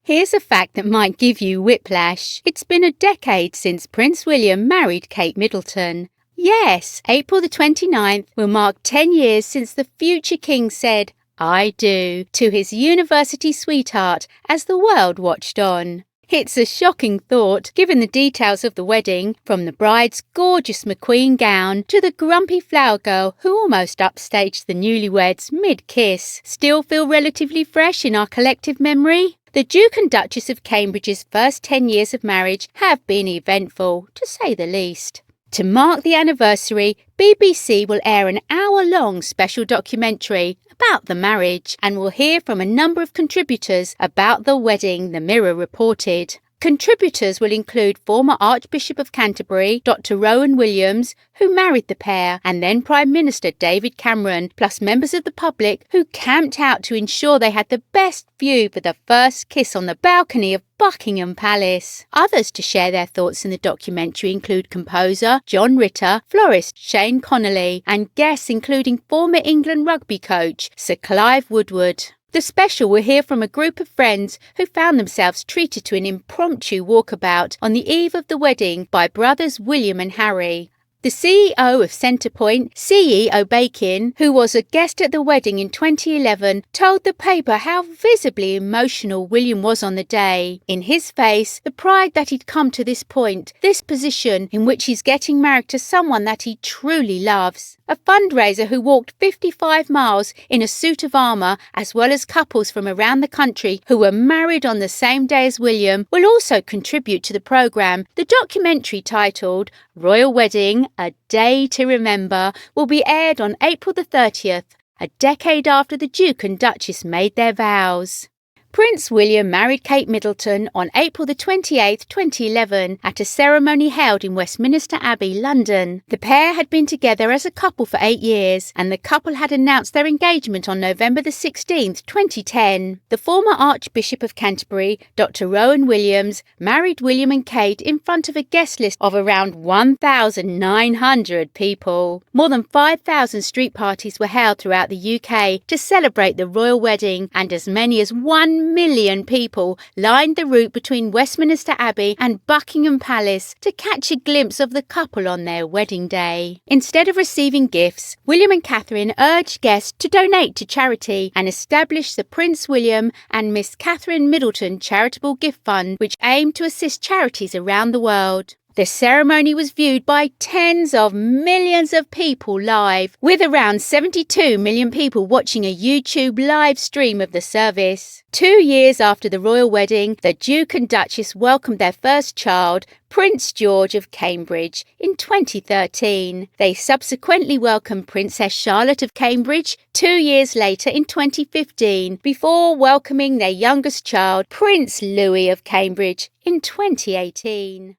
Here's a fact that might give you whiplash. It's been a decade since Prince William married Kate Middleton. Yes, April the 29th will mark 10 years since the future king said, "I do," to his university sweetheart as the world watched on. It's a shocking thought, given the details of the wedding, from the bride's gorgeous McQueen gown to the grumpy flower girl who almost upstaged the newlyweds mid-kiss, still feel relatively fresh in our collective memory. The Duke and Duchess of Cambridge's first 10 years of marriage have been eventful, to say the least. To mark the anniversary, BBC will air an hour-long special documentary about the marriage, and we'll hear from a number of contributors about the wedding, the Mirror reported. Contributors will include former Archbishop of Canterbury, Dr. Rowan Williams, who married the pair, and then Prime Minister David Cameron, plus members of the public who camped out to ensure they had the best view for the first kiss on the balcony of Buckingham Palace. Others to share their thoughts in the documentary include composer John Ritter, florist Shane Connolly, and guests including former England rugby coach Sir Clive Woodward. The special will hear from a group of friends who found themselves treated to an impromptu walkabout on the eve of the wedding by brothers William and Harry. The CEO of Centrepoint, CEO Bacon, who was a guest at the wedding in 2011, told the paper how visibly emotional William was on the day. In his face, the pride that he'd come to this point, this position in which he's getting married to someone that he truly loves. A fundraiser who walked 55 miles in a suit of armour, as well as couples from around the country who were married on the same day as William, will also contribute to the programme. The documentary, titled Royal Wedding, A Day to Remember, will be aired on April the 30th, a decade after the Duke and Duchess made their vows. Prince William married Kate Middleton on April the 28th, 2011, at a ceremony held in Westminster Abbey, London. The pair had been together as a couple for 8 years, and the couple had announced their engagement on November the 16th, 2010. The former Archbishop of Canterbury, Dr. Rowan Williams, married William and Kate in front of a guest list of around 1,900 people. More than 5,000 street parties were held throughout the UK to celebrate the royal wedding, and as many as 1 million people lined the route between Westminster Abbey and Buckingham Palace to catch a glimpse of the couple on their wedding day. Instead of receiving gifts, William and Catherine urged guests to donate to charity and established the Prince William and Miss Catherine Middleton Charitable Gift Fund, which aimed to assist charities around the world. The ceremony was viewed by tens of millions of people live, with around 72 million people watching a YouTube live stream of the service. 2 years after the royal wedding, the Duke and Duchess welcomed their first child, Prince George of Cambridge, in 2013. They subsequently welcomed Princess Charlotte of Cambridge 2 years later in 2015, before welcoming their youngest child, Prince Louis of Cambridge, in 2018.